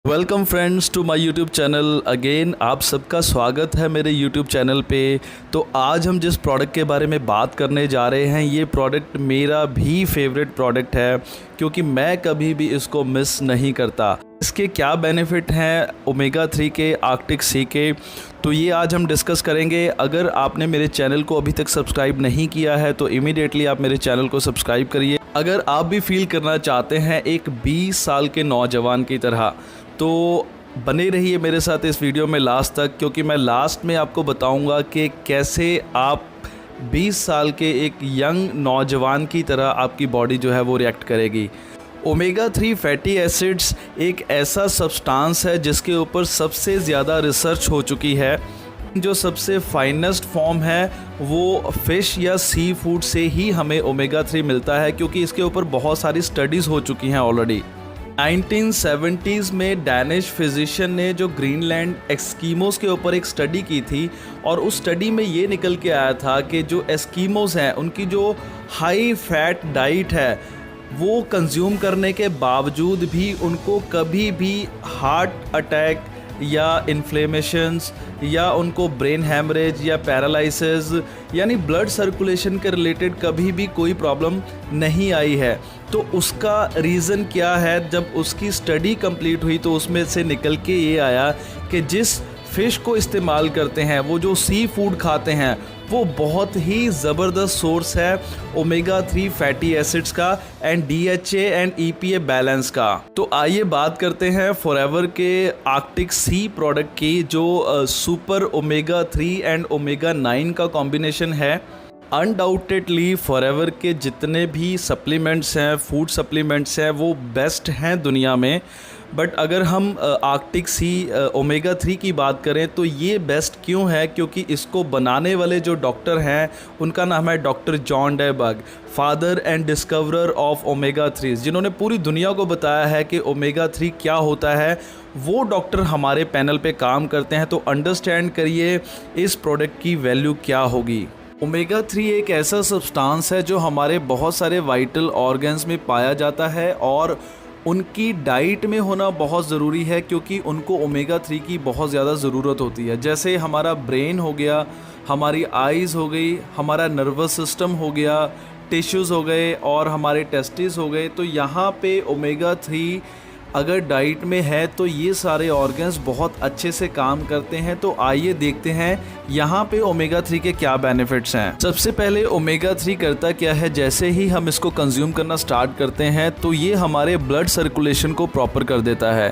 Welcome friends to my YouTube channel again. आप सबका स्वागत है मेरे यूट्यूब चैनल पे। तो आज हम जिस प्रोडक्ट के बारे में बात करने जा रहे हैं, ये प्रोडक्ट मेरा भी फेवरेट प्रोडक्ट है क्योंकि मैं कभी भी इसको मिस नहीं करता। इसके क्या बेनिफिट हैं ओमेगा 3 के, आर्कटिक सी के, तो ये आज हम डिस्कस करेंगे। अगर आपने मेरे चैनल को अभी तक सब्सक्राइब नहीं किया है तो इमीडिएटली आप मेरे चैनल को सब्सक्राइब करिए। अगर आप भी फील करना चाहते हैं एक 20 साल के नौजवान की तरह, तो बने रहिए मेरे साथ इस वीडियो में लास्ट तक, क्योंकि मैं लास्ट में आपको बताऊंगा कि कैसे आप 20 साल के एक यंग नौजवान की तरह आपकी बॉडी जो है वो रिएक्ट करेगी। ओमेगा 3 फैटी एसिड्स एक ऐसा सब्सटेंस है जिसके ऊपर सबसे ज़्यादा रिसर्च हो चुकी है। जो सबसे फाइनेस्ट फॉर्म है वो फ़िश या सी फूड से ही हमें ओमेगा 3 मिलता है, क्योंकि इसके ऊपर बहुत सारी स्टडीज़ हो चुकी हैं ऑलरेडी। 1970s में डैनिश फिजिशियन ने जो ग्रीनलैंड एस्कीमोस के ऊपर एक स्टडी की थी, और उस स्टडी में ये निकल के आया था कि जो एस्कीमोस हैं उनकी जो हाई फैट डाइट है वो कंज्यूम करने के बावजूद भी उनको कभी भी हार्ट अटैक या इन्फ्लेमेशंस या उनको ब्रेन हैमरेज या पैरालिसिस यानी ब्लड सर्कुलेशन के रिलेटेड कभी भी कोई प्रॉब्लम नहीं आई है। तो उसका रीज़न क्या है? जब उसकी स्टडी कंप्लीट हुई तो उसमें से निकल के ये आया कि जिस फ़िश को इस्तेमाल करते हैं, वो जो सी फूड खाते हैं, वो बहुत ही ज़बरदस्त सोर्स है ओमेगा 3 फैटी एसिड्स का and DHA and EPA balance का। तो आइए बात करते हैं फॉरएवर के आर्कटिक सी प्रोडक्ट की, जो सुपर ओमेगा 3 एंड ओमेगा 9 का कॉम्बिनेशन है। अनडाउटेडली फॉरएवर के जितने भी सप्लीमेंट्स हैं, फूड सप्लीमेंट्स हैं, वो बेस्ट हैं दुनिया में। बट अगर हम आर्कटिक सी ओमेगा 3 की बात करें तो ये बेस्ट क्यों है? क्योंकि इसको बनाने वाले जो डॉक्टर हैं उनका नाम है doctor John डेबग, father and discoverer of omega 3, जिन्होंने पूरी दुनिया को बताया है कि ओमेगा 3 क्या होता है। वो डॉक्टर हमारे पैनल पे काम करते हैं, तो अंडरस्टैंड करिए इस प्रोडक्ट की वैल्यू क्या होगी। ओमेगा 3 एक ऐसा सब्सटेंस है जो हमारे बहुत सारे वाइटल ऑर्गन्स में पाया जाता है, और उनकी डाइट में होना बहुत ज़रूरी है क्योंकि उनको ओमेगा 3 की बहुत ज़्यादा ज़रूरत होती है। जैसे हमारा ब्रेन हो गया, हमारी आइज़ हो गई, हमारा नर्वस सिस्टम हो गया, टिश्यूज़ हो गए और हमारे टेस्टिस हो गए। तो यहाँ पे ओमेगा 3 अगर डाइट में है तो ये सारे ऑर्गन्स बहुत अच्छे से काम करते हैं। तो आइए देखते हैं यहाँ पे ओमेगा 3 के क्या बेनिफिट्स हैं। सबसे पहले ओमेगा 3 करता क्या है? जैसे ही हम इसको कंज्यूम करना स्टार्ट करते हैं तो ये हमारे ब्लड सर्कुलेशन को प्रॉपर कर देता है,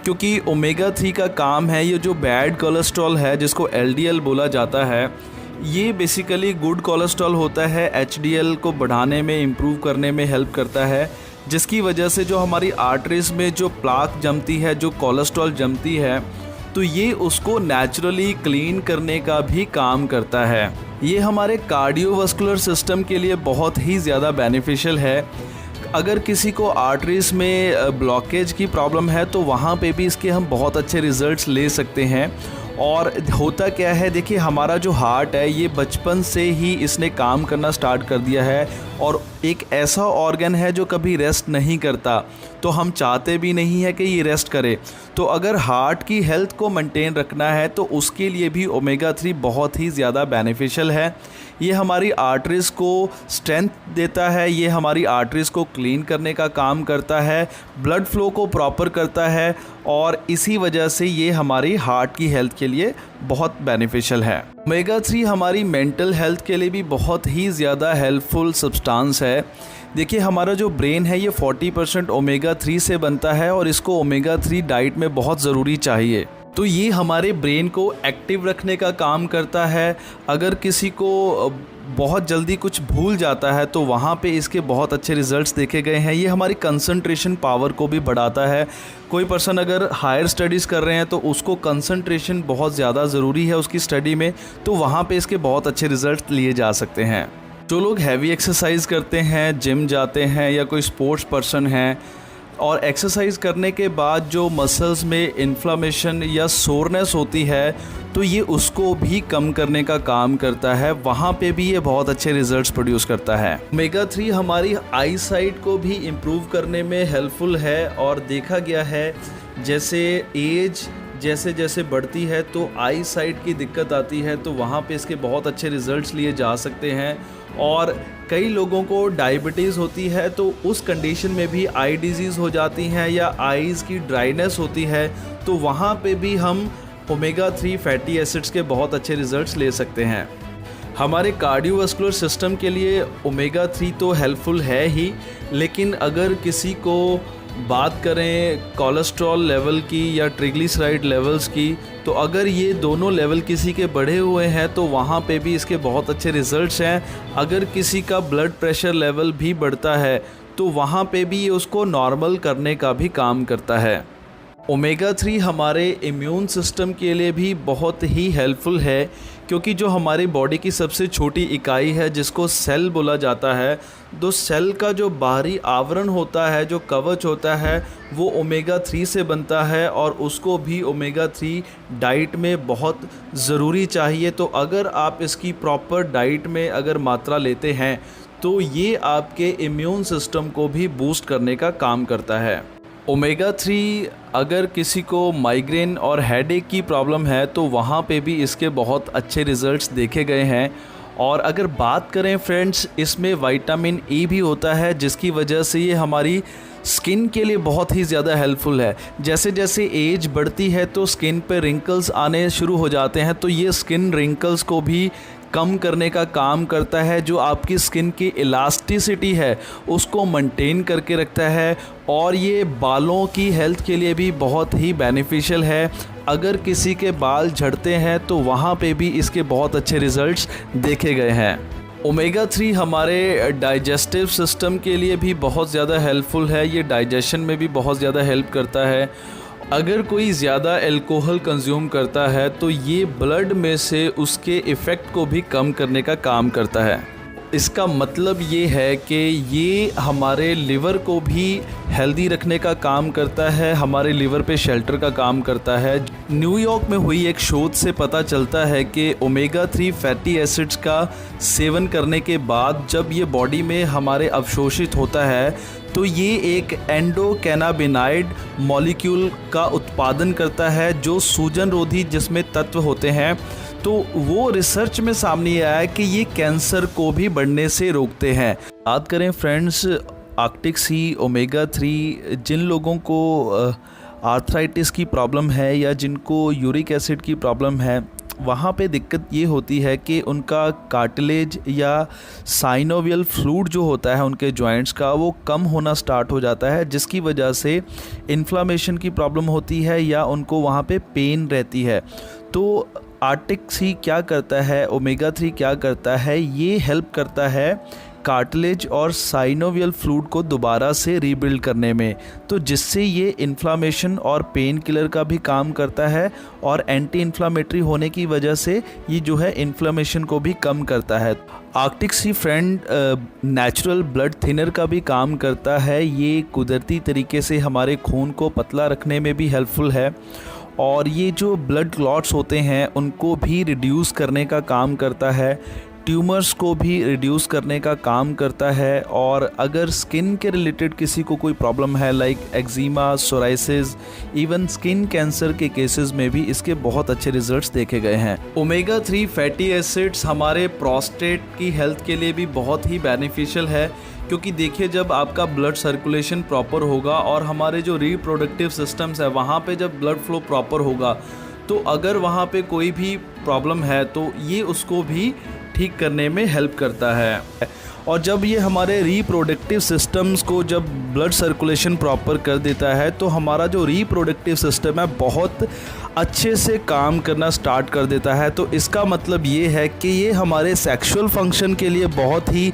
क्योंकि ओमेगा 3 का काम है ये जो बैड कोलेस्ट्रॉल है जिसको LDL बोला जाता है, ये बेसिकली गुड कोलेस्ट्रॉल होता है। HDL को बढ़ाने में, इम्प्रूव करने में हेल्प करता है, जिसकी वजह से जो हमारी आर्टरीज में जो प्लाक जमती है, जो कोलेस्ट्रॉल जमती है, तो ये उसको नेचुरली क्लीन करने का भी काम करता है। ये हमारे कार्डियोवास्कुलर सिस्टम के लिए बहुत ही ज़्यादा बेनिफिशियल है। अगर किसी को आर्टरीज में ब्लॉकेज की प्रॉब्लम है तो वहाँ पे भी इसके हम बहुत अच्छे रिजल्ट्स ले सकते हैं। और होता क्या है, देखिए हमारा जो हार्ट है ये बचपन से ही इसने काम करना स्टार्ट कर दिया है, और एक ऐसा ऑर्गन है जो कभी रेस्ट नहीं करता, तो हम चाहते भी नहीं है कि ये रेस्ट करे। तो अगर हार्ट की हेल्थ को मेंटेन रखना है तो उसके लिए भी ओमेगा 3 बहुत ही ज़्यादा बेनिफिशियल है। ये हमारी आर्टरीज़ को स्ट्रेंथ देता है, ये हमारी आर्टरीज़ को क्लीन करने का काम करता है, ब्लड फ्लो को प्रॉपर करता है, और इसी वजह से ये हमारी हार्ट की हेल्थ के लिए बहुत बेनिफिशियल है। ओमेगा 3 हमारी मेंटल हेल्थ के लिए भी बहुत ही ज़्यादा हेल्पफुल सब्सटेंस है। देखिए हमारा जो ब्रेन है ये 40% ओमेगा 3 से बनता है, और इसको ओमेगा 3 डाइट में बहुत ज़रूरी चाहिए। तो ये हमारे ब्रेन को एक्टिव रखने का काम करता है। अगर किसी को बहुत जल्दी कुछ भूल जाता है तो वहाँ पे इसके बहुत अच्छे रिजल्ट्स देखे गए हैं। ये हमारी कंसंट्रेशन पावर को भी बढ़ाता है। कोई पर्सन अगर हायर स्टडीज़ कर रहे हैं तो उसको कंसंट्रेशन बहुत ज़्यादा ज़रूरी है उसकी स्टडी में, तो वहाँ पे इसके बहुत अच्छे रिजल्ट लिए जा सकते हैं। जो लोग हैवी एक्सरसाइज करते हैं, जिम जाते हैं, या कोई स्पोर्ट्स पर्सन हैं, और एक्सरसाइज करने के बाद जो मसल्स में इन्फ्लामेशन या सोरनेस होती है तो ये उसको भी कम करने का काम करता है। वहाँ पे भी ये बहुत अच्छे रिजल्ट्स प्रोड्यूस करता है। ओमेगा 3 हमारी आई साइट को भी इम्प्रूव करने में हेल्पफुल है, और देखा गया है जैसे एज जैसे जैसे बढ़ती है तो आई साइट की दिक्कत आती है, तो वहाँ पे इसके बहुत अच्छे रिज़ल्ट्स लिए जा सकते हैं। और कई लोगों को डायबिटीज़ होती है, तो उस कंडीशन में भी आई डिजीज़ हो जाती हैं या आईज़ की ड्राइनेस होती है, तो वहाँ पे भी हम ओमेगा 3 फैटी एसिड्स के बहुत अच्छे रिज़ल्ट्स ले सकते हैं। हमारे कार्डियोवास्कुलर सिस्टम के लिए ओमेगा 3 तो हेल्पफुल है ही, लेकिन अगर किसी को बात करें कोलेस्ट्रॉल लेवल की या ट्रिग्लिसराइड लेवल्स की, तो अगर ये दोनों लेवल किसी के बढ़े हुए हैं तो वहाँ पे भी इसके बहुत अच्छे रिज़ल्ट्स हैं। अगर किसी का ब्लड प्रेशर लेवल भी बढ़ता है तो वहाँ पे भी ये उसको नॉर्मल करने का भी काम करता है। ओमेगा 3 हमारे इम्यून सिस्टम के लिए भी बहुत ही हेल्पफुल है, क्योंकि जो हमारी बॉडी की सबसे छोटी इकाई है जिसको सेल बोला जाता है, तो सेल का जो बाहरी आवरण होता है, जो कवच होता है, वो ओमेगा 3 से बनता है और उसको भी ओमेगा 3 डाइट में बहुत ज़रूरी चाहिए। तो अगर आप इसकी प्रॉपर डाइट में अगर मात्रा लेते हैं तो ये आपके इम्यून सिस्टम को भी बूस्ट करने का काम करता है। ओमेगा 3 अगर किसी को माइग्रेन और हेडेक की प्रॉब्लम है तो वहाँ पे भी इसके बहुत अच्छे रिज़ल्ट्स देखे गए हैं। और अगर बात करें फ्रेंड्स, इसमें विटामिन ई भी होता है, जिसकी वजह से ये हमारी स्किन के लिए बहुत ही ज़्यादा हेल्पफुल है। जैसे जैसे एज बढ़ती है तो स्किन पे रिंकल्स आने शुरू हो जाते हैं, तो ये स्किन रिंकल्स को भी कम करने का काम करता है। जो आपकी स्किन की इलास्टिसिटी है उसको मेंटेन करके रखता है, और ये बालों की हेल्थ के लिए भी बहुत ही बेनिफिशियल है। अगर किसी के बाल झड़ते हैं तो वहाँ पे भी इसके बहुत अच्छे रिज़ल्ट्स देखे गए हैं। ओमेगा 3 हमारे डाइजेस्टिव सिस्टम के लिए भी बहुत ज़्यादा हेल्पफुल है, ये डाइजेशन में भी बहुत ज़्यादा हेल्प करता है। अगर कोई ज़्यादा अल्कोहल कंज्यूम करता है तो ये ब्लड में से उसके इफ़ेक्ट को भी कम करने का काम करता है। इसका मतलब ये है कि ये हमारे लिवर को भी हेल्दी रखने का काम करता है, हमारे लिवर पे शेल्टर का काम करता है। न्यूयॉर्क में हुई एक शोध से पता चलता है कि ओमेगा 3 फैटी एसिड्स का सेवन करने के बाद जब ये बॉडी में हमारे अवशोषित होता है तो ये एक एंडोकैनाबिनाइड मॉलिक्यूल का उत्पादन करता है, जो सूजन रोधी जिसमें तत्व होते हैं। तो वो रिसर्च में सामने आया है कि ये कैंसर को भी बढ़ने से रोकते हैं। बात करें फ्रेंड्स आर्कटिक सी ओमेगा 3, जिन लोगों को आर्थराइटिस की प्रॉब्लम है या जिनको यूरिक एसिड की प्रॉब्लम है, वहाँ पे दिक्कत ये होती है कि उनका कार्टिलेज या साइनोवियल फ्लूइड जो होता है उनके जॉइंट्स का, वो कम होना स्टार्ट हो जाता है, जिसकी वजह से इन्फ्लामेशन की प्रॉब्लम होती है या उनको वहाँ पे पेन रहती है। तो आर्कटिक सी क्या करता है, ओमेगा 3 क्या करता है, ये हेल्प करता है कार्टिलेज और साइनोवियल फ्लूइड को दोबारा से रीबिल्ड करने में, तो जिससे ये इन्फ्लामेशन और पेन किलर का भी काम करता है, और एंटी इन्फ्लामेटरी होने की वजह से ये जो है इन्फ्लामेशन को भी कम करता है। आर्कटिक सी फ्रेंड नेचुरल ब्लड थिनर का भी काम करता है। ये कुदरती तरीके से हमारे खून को पतला रखने में भी हेल्पफुल है, और ये जो ब्लड क्लॉट्स होते हैं उनको भी रिड्यूस करने का काम करता है, ट्यूमर्स को भी रिड्यूस करने का काम करता है। और अगर स्किन के रिलेटेड किसी को कोई प्रॉब्लम है like eczema, psoriasis, even skin cancer के केसेस में भी इसके बहुत अच्छे रिजल्ट्स देखे गए हैं। ओमेगा 3 फैटी एसिड्स हमारे प्रोस्टेट की हेल्थ के लिए भी बहुत ही बेनिफिशियल है, क्योंकि देखिए जब आपका ब्लड सर्कुलेशन प्रॉपर होगा और हमारे जो रिप्रोडक्टिव सिस्टम्स है वहाँ पे जब ब्लड फ्लो प्रॉपर होगा, तो अगर वहाँ पे कोई भी प्रॉब्लम है तो ये उसको भी ठीक करने में हेल्प करता है। और जब ये हमारे रिप्रोडक्टिव सिस्टम्स को जब ब्लड सर्कुलेशन प्रॉपर कर देता है तो हमारा जो रिप्रोडक्टिव सिस्टम है बहुत अच्छे से काम करना स्टार्ट कर देता है। तो इसका मतलब ये है कि ये हमारे सेक्सुअल फंक्शन के लिए बहुत ही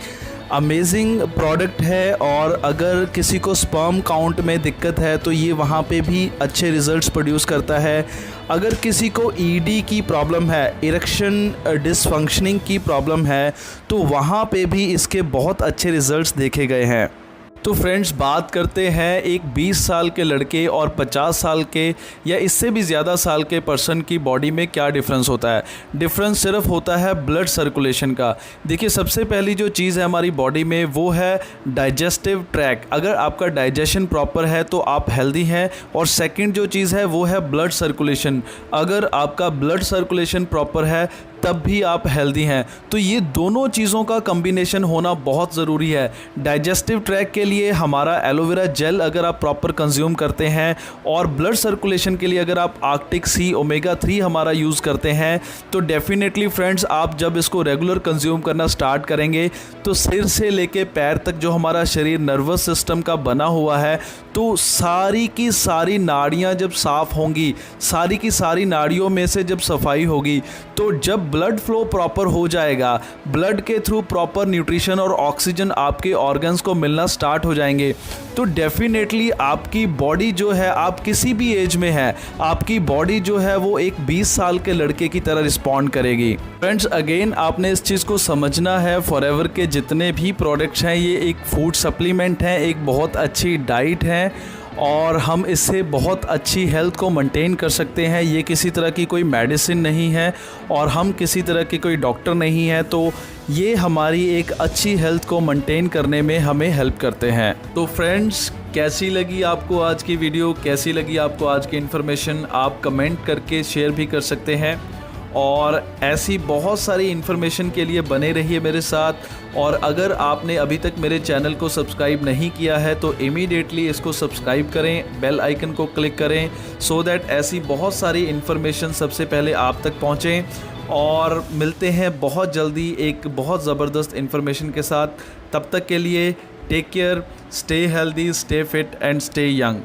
अमेजिंग प्रोडक्ट है, और अगर किसी को स्पर्म काउंट में दिक्कत है तो ये वहाँ पे भी अच्छे रिजल्ट्स प्रोड्यूस करता है। अगर किसी को ईडी की प्रॉब्लम है, इरेक्शन डिसफंक्शनिंग की प्रॉब्लम है, तो वहाँ पे भी इसके बहुत अच्छे रिजल्ट्स देखे गए हैं। तो फ्रेंड्स, बात करते हैं एक 20 साल के लड़के और 50 साल के या इससे भी ज़्यादा साल के पर्सन की बॉडी में क्या डिफरेंस होता है। डिफरेंस सिर्फ होता है ब्लड सर्कुलेशन का। देखिए, सबसे पहली जो चीज़ है हमारी बॉडी में वो है डाइजेस्टिव ट्रैक। अगर आपका डाइजेशन प्रॉपर है तो आप हेल्दी हैं। और सेकंड जो चीज़ है वो है ब्लड सर्कुलेशन। अगर आपका ब्लड सर्कुलेशन प्रॉपर है तब भी आप हेल्दी हैं। तो ये दोनों चीज़ों का कॉम्बिनेशन होना बहुत ज़रूरी है। डाइजेस्टिव ट्रैक के लिए हमारा एलोवेरा जेल अगर आप प्रॉपर कंज्यूम करते हैं, और ब्लड सर्कुलेशन के लिए अगर आप आर्कटिक सी ओमेगा 3 हमारा यूज़ करते हैं, तो डेफिनेटली फ्रेंड्स, आप जब इसको रेगुलर कंज्यूम करना स्टार्ट करेंगे तो सिर से लेके पैर तक जो हमारा शरीर नर्वस सिस्टम का बना हुआ है, तो सारी की सारी नाड़ियाँ जब साफ़ होंगी, सारी की सारी नाड़ियों में से जब सफाई होगी, तो जब ब्लड फ्लो प्रॉपर हो जाएगा, ब्लड के थ्रू प्रॉपर न्यूट्रिशन और ऑक्सीजन आपके ऑर्गन्स को मिलना स्टार्ट हो जाएंगे, तो डेफिनेटली आपकी बॉडी जो है, आप किसी भी एज में है, आपकी बॉडी जो है वो एक 20 साल के लड़के की तरह रिस्पॉन्ड करेगी। फ्रेंड्स, अगेन आपने इस चीज़ को समझना है, फॉरएवर के जितने भी प्रोडक्ट्स हैं ये एक फूड सप्लीमेंट हैं, एक बहुत अच्छी डाइट है, और हम इससे बहुत अच्छी हेल्थ को मेंटेन कर सकते हैं। ये किसी तरह की कोई मेडिसिन नहीं है और हम किसी तरह के कोई डॉक्टर नहीं है, तो ये हमारी एक अच्छी हेल्थ को मेंटेन करने में हमें हेल्प करते हैं। तो फ्रेंड्स, कैसी लगी आपको आज की वीडियो, कैसी लगी आपको आज की इन्फॉर्मेशन, आप कमेंट करके शेयर भी कर सकते हैं। और ऐसी बहुत सारी इन्फॉर्मेशन के लिए बने रहिए मेरे साथ। और अगर आपने अभी तक मेरे चैनल को सब्सक्राइब नहीं किया है तो इमीडिएटली इसको सब्सक्राइब करें, बेल आइकन को क्लिक करें, सो दैट ऐसी बहुत सारी इन्फॉर्मेशन सबसे पहले आप तक पहुंचें। और मिलते हैं बहुत जल्दी एक बहुत ज़बरदस्त इन्फॉर्मेशन के साथ। तब तक के लिए take care, stay healthy, stay fit and stay young.